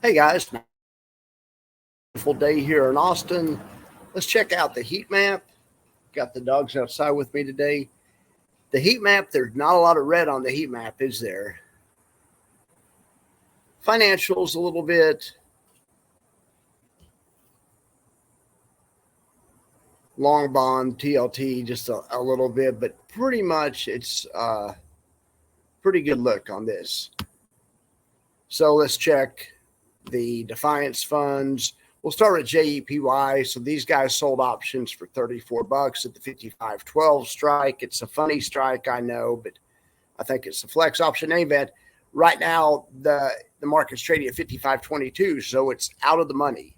Hey guys, beautiful day here in Austin. Let's check out the heat map. Got the dogs outside with me today. The heat map, there's not a lot of red on the heat map, is there? Financials a little bit. Long bond, TLT, just a little bit, but pretty much it's pretty good look on this. So let's check the Defiance funds. We'll start with JEPY. So these guys sold options for $34 at the 55.12 strike. It's a funny strike, I know, but I think it's a flex option. In any event, right now the market's trading at 55.22, so it's out of the money.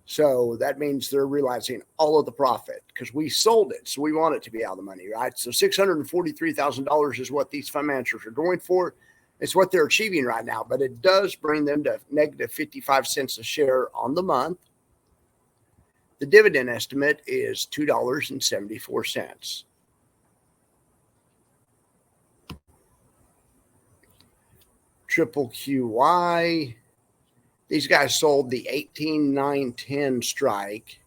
So that means they're realizing all of the profit because we sold it. So we want it to be out of the money, right? So $643,000 is what these fund managers are going for. It's what they're achieving right now, but it does bring them to negative 55 cents a share on the month. The dividend estimate is $2.74. Triple QY. These guys sold the 18.910 strike.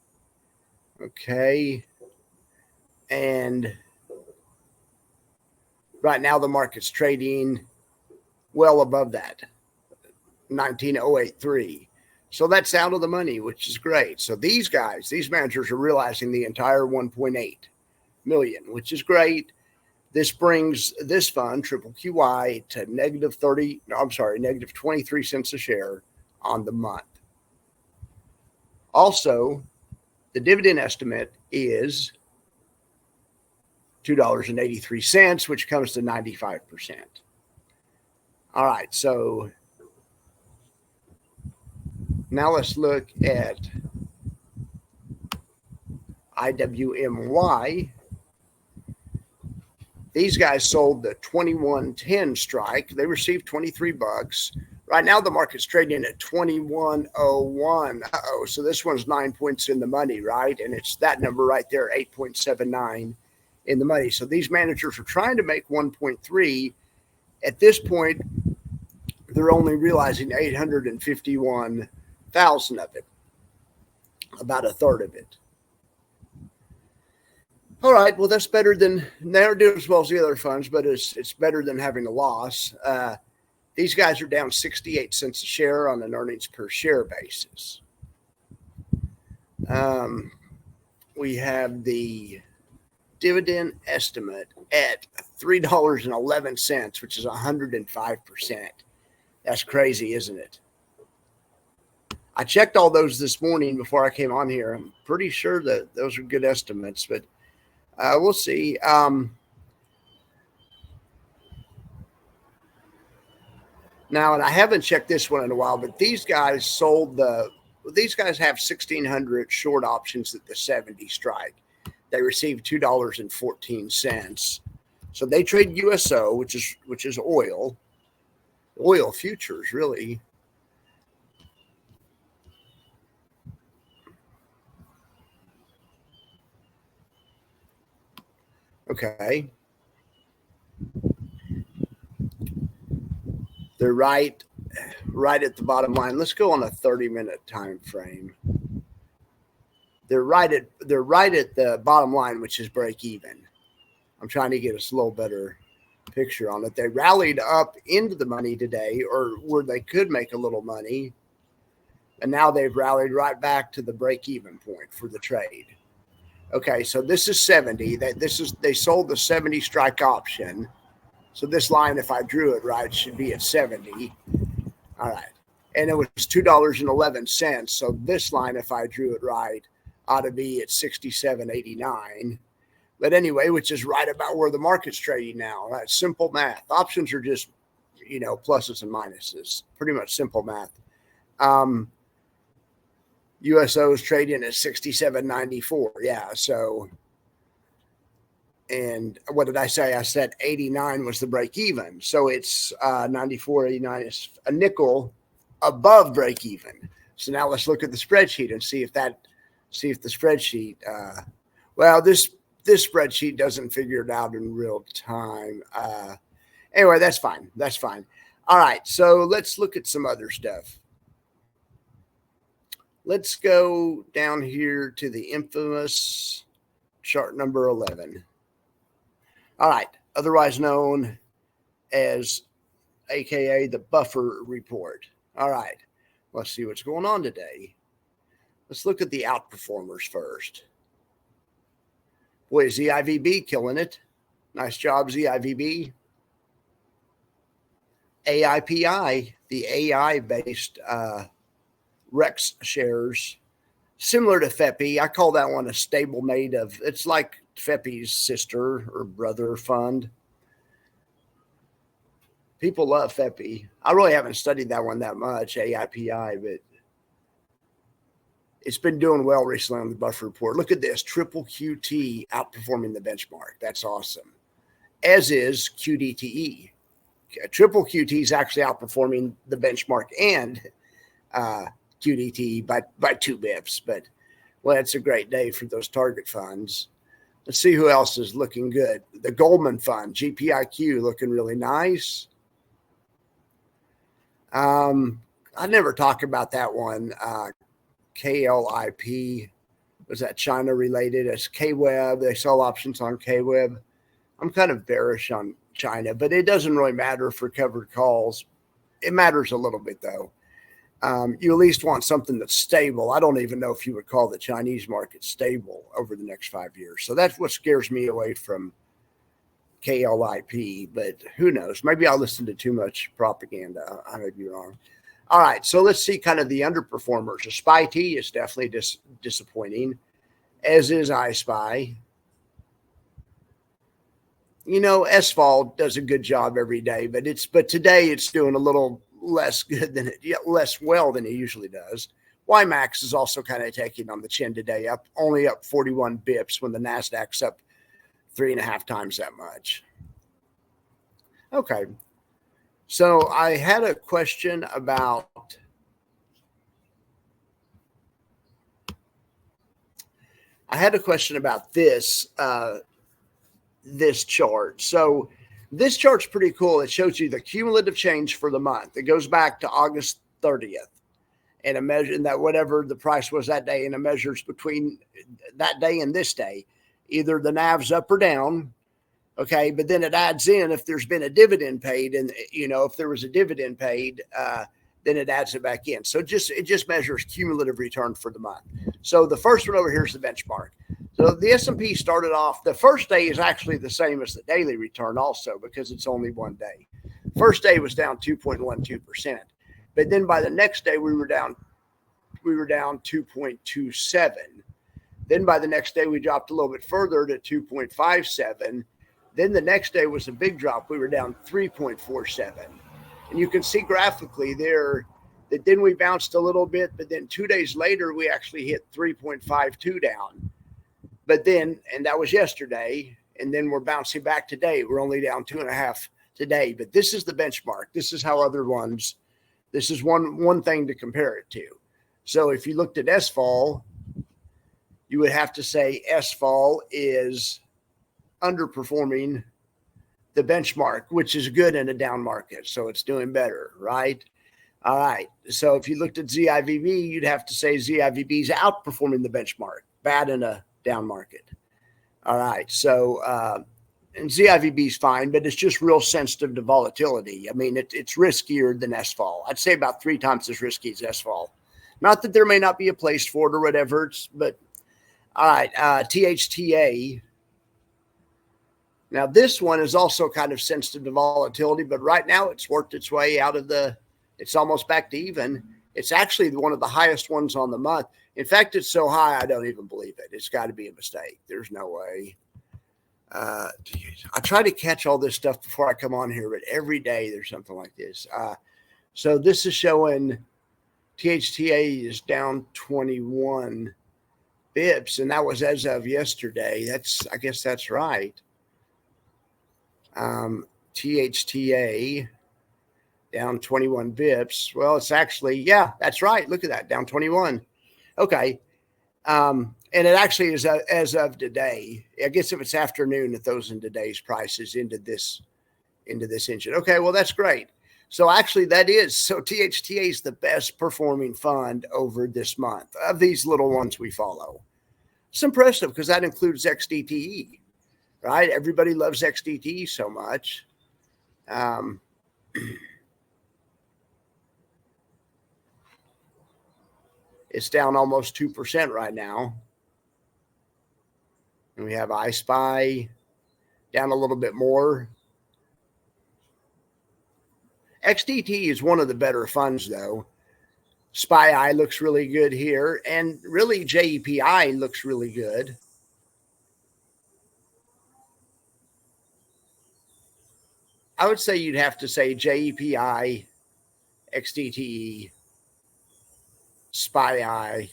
Okay. And right now the market's trading well above that, 19.083. So that's out of the money, which is great. So these guys, these managers are realizing the entire 1.8 million, which is great. This brings this fund, Triple QY, to negative 23 cents a share on the month. Also, the dividend estimate is $2.83, which comes to 95%. All right, so now let's look at IWMY. These guys sold the 21.10 strike. They received $23. Right now the market's trading at 21.01. So this one's 9 points in the money, right? And it's that number right there, 8.79 in the money. So these managers are trying to make 1.3. At this point, they're only realizing 851,000 of it, about a third of it. All right, well, that's better than, they're doing as well as the other funds, but it's better than having a loss. These guys are down 68 cents a share on an earnings per share basis. We have the dividend estimate at $3.11, which is 105%. That's crazy, isn't it? I checked all those this morning before I came on here. I'm pretty sure that those are good estimates, but we'll see. Now, and I haven't checked this one in a while, but these guys these guys have 1,600 short options at the 70 strike. They received $2.14. So they trade USO, which is oil futures, really. Okay. They're right at the bottom line. Let's go on a 30-minute time frame. They're right at the bottom line, which is break even. I'm trying to get a little better picture on it. They rallied up into the money today, or where they could make a little money, and now they've rallied right back to the break-even point for the trade. Okay, so this is 70. They sold the 70 strike option. So this line, if I drew it right, should be at 70. All right. And it was $2.11. So this line, if I drew it right, ought to be at 67.89. But anyway, which is right about where the market's trading now. Right? Simple math. Options are just, pluses and minuses. Pretty much simple math. USO is trading at 67.94. Yeah. So, and what did I say? I said 89 was the break even. So it's 94.89 is a nickel above break even. So now let's look at the spreadsheet and see if the spreadsheet, this spreadsheet doesn't figure it out in real time. Anyway, that's fine. All right. So let's look at some other stuff. Let's go down here to the infamous chart number 11. All right, otherwise known as AKA the buffer report. All right, let's see what's going on today. Let's look at the outperformers first. Boy, ZIVB killing it. Nice job, ZIVB. AIPI, the AI-based Rex shares, similar to FEPI. I call that one a stablemate of, it's like FEPI's sister or brother fund. People love FEPI. I really haven't studied that one that much, AIPI, but it's been doing well recently on the buffer report. Look at this, triple QT outperforming the benchmark. That's awesome. As is QDTE. Triple QT is actually outperforming the benchmark and QDTE by 2 bips. But, well, it's a great day for those target funds. Let's see who else is looking good. The Goldman Fund, GPIQ, looking really nice. I never talk about that one. KLIP, was that China related? It's KWeb. They sell options on KWeb. I'm kind of bearish on China, but it doesn't really matter for covered calls. It matters a little bit, though. You at least want something that's stable. I don't even know if you would call the Chinese market stable over the next 5 years. So that's what scares me away from KLIP, but who knows? Maybe I'll listen to too much propaganda. I may be wrong. All right, so let's see kind of the underperformers. SPY-T is definitely disappointing, as is iSpy. You know, SVOL does a good job every day, but today it's doing a little less good than less well than it usually does. YMAX is also kind of taking on the chin today, only up 41 bips when the Nasdaq's up 3.5 times that much. Okay, so I had a question about this. This chart. So this chart's pretty cool. It shows you the cumulative change for the month. It goes back to August 30th and a measure that whatever the price was that day, and it measures between that day and this day, either the NAV's up or down. Okay. But then it adds in if there's been a dividend paid, and if there was a dividend paid, then it adds it back in. So it just measures cumulative return for the month. So the first one over here is the benchmark. So the S&P started off, the first day is actually the same as the daily return also, because it's only one day. First day was down 2.12%. But then by the next day we were down 2.27. Then by the next day we dropped a little bit further to 2.57. Then the next day was a big drop. We were down 3.47. And you can see graphically there that then we bounced a little bit, but then 2 days later we actually hit 3.52 down. But then, and that was yesterday, and then we're bouncing back today. We're only down 2.5 today, but this is the benchmark. This is how other ones, this is one thing to compare it to. So if you looked at SVOL, you would have to say SVOL is underperforming the benchmark, which is good in a down market. So it's doing better, right? All right. So if you looked at ZIVB, you'd have to say ZIVB is outperforming the benchmark, bad in a down market. All right. So, and ZIVB is fine, but it's just real sensitive to volatility. I mean, it's riskier than SVOL. I'd say about 3 times as risky as SVOL. Not that there may not be a place for it or whatever, but all right. THTA. Now, this one is also kind of sensitive to volatility, but right now it's worked its way out of it's almost back to even. It's actually one of the highest ones on the month. In fact, it's so high, I don't even believe it. It's got to be a mistake. There's no way. I try to catch all this stuff before I come on here, but every day there's something like this. So this is showing THTA is down 21 bips, and that was as of yesterday. I guess that's right. THTA down 21 bips. Well, it's actually, yeah, that's right. Look at that, down 21. Okay. And it actually is as of today. I guess if it's afternoon, it throws in today's prices into this engine. Okay, well, that's great. So actually that is, so THTA is the best performing fund over this month of these little ones we follow. It's impressive because that includes XDTE, right? Everybody loves XDTE so much. It's down almost 2% right now. And we have iSpy down a little bit more. XDT is one of the better funds, though. SPY looks really good here, and really JEPI looks really good. I would say you'd have to say JEPI, XDTE, SPY.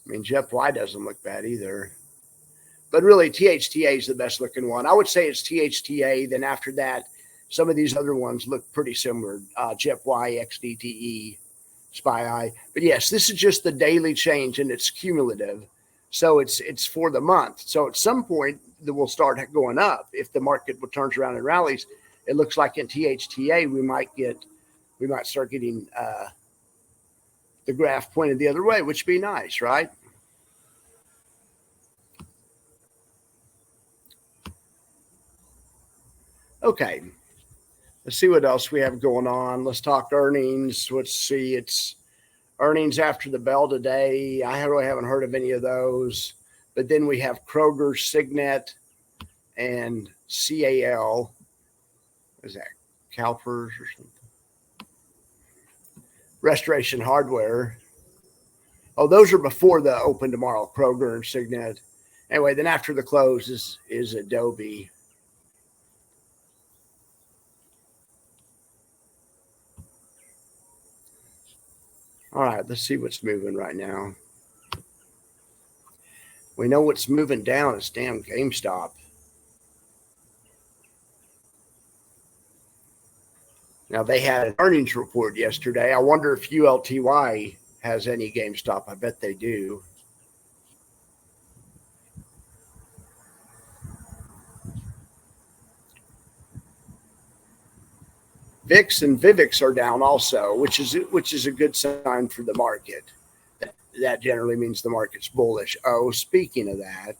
I mean, JEPY doesn't look bad either. But really, THTA is the best looking one. I would say it's THTA. Then after that, some of these other ones look pretty similar. JEPY, XDTE, SPY. But yes, this is just the daily change, and it's cumulative. So it's for the month. So at some point, that will start going up. If the market turns around and rallies, it looks like in THTA, we might start getting the graph pointed the other way, which would be nice, right? Okay, let's see what else we have going on. Let's talk earnings. Let's see, it's earnings after the bell today. I really haven't heard of any of those. But then we have Kroger, Signet, and CAL. What is that? CalPERS or something? Restoration Hardware. Oh, those are before the open tomorrow, Kroger and Signet. Anyway, then after the close is Adobe. All right, let's see what's moving right now. We know what's moving down is damn GameStop. Now, they had an earnings report yesterday. I wonder if ULTY has any GameStop. I bet they do. VIX and VIVIX are down also, which is a good sign for the market. That generally means the market's bullish. Oh, speaking of that,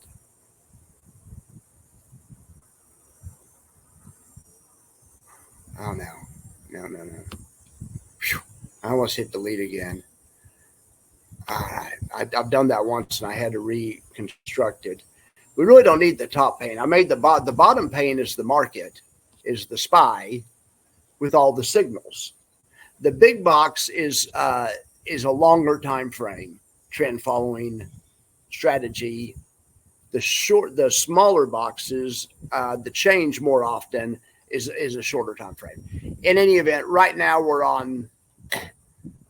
oh no. Whew. I almost hit delete again. All right, I've done that once and I had to reconstruct it. We really don't need the top pane. I made the bottom pane is the market, is the SPY with all the signals. The big box is a longer time frame, trend following strategy. The smaller boxes, the change more often is a shorter time frame. In any event, right now we're on,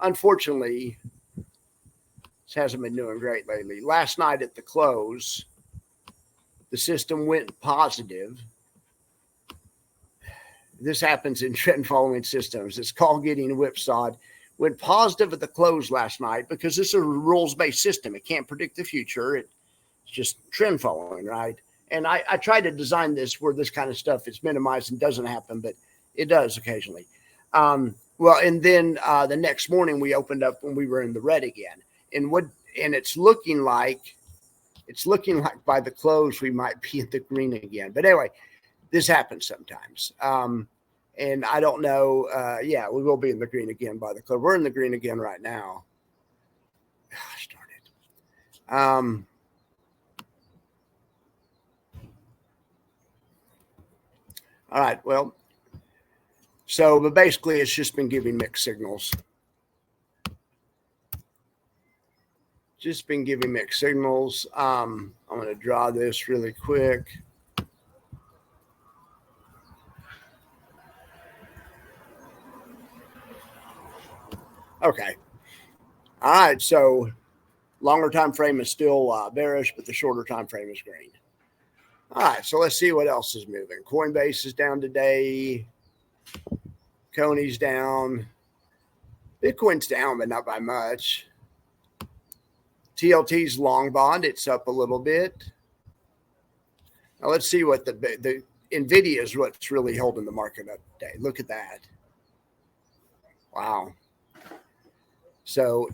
unfortunately, this hasn't been doing great lately. Last night at the close, the system went positive. This happens in trend following systems. It's called getting whipsawed. Went positive at the close last night because this is a rules-based system. It can't predict the future. It's just trend following, right? And I try to design this where this kind of stuff is minimized and doesn't happen, but it does occasionally. Well, and then the next morning we opened up when we were in the red again. And it's looking like by the close we might be in the green again. But anyway, this happens sometimes. And I don't know. Yeah, we will be in the green again by the close. We're in the green again right now. Gosh darn it. All right. Well, but basically it's just been giving mixed signals. Just been giving mixed signals. I'm going to draw this really quick. Okay. All right. So longer time frame is still bearish, but the shorter time frame is green. All right. So let's see what else is moving. Coinbase is down today. Coney's down. Bitcoin's down, but not by much. TLT's long bond, it's up a little bit. Now let's see what the NVIDIA is what's really holding the market up today. Look at that. Wow. So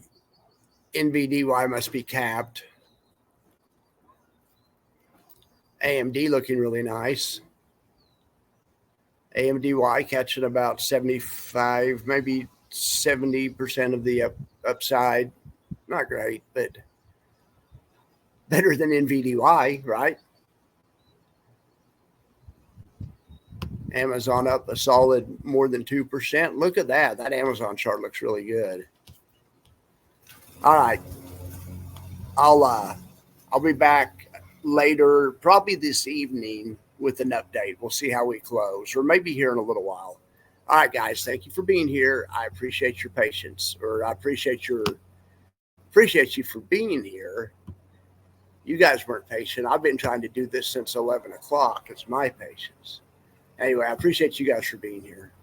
NVDY must be capped. AMD looking really nice. AMDY catching about 75, maybe 70% of the upside. Not great, but better than NVDY, right? Amazon up a solid more than 2%. Look at that. That Amazon chart looks really good. All right. I'll be back later, probably this evening, with an update. We'll see how we close, or maybe here in a little while. All right, guys. Thank you for being here. I appreciate your patience, or I appreciate you for being here. You guys weren't patient. I've been trying to do this since 11 o'clock. It's my patience. Anyway, I appreciate you guys for being here.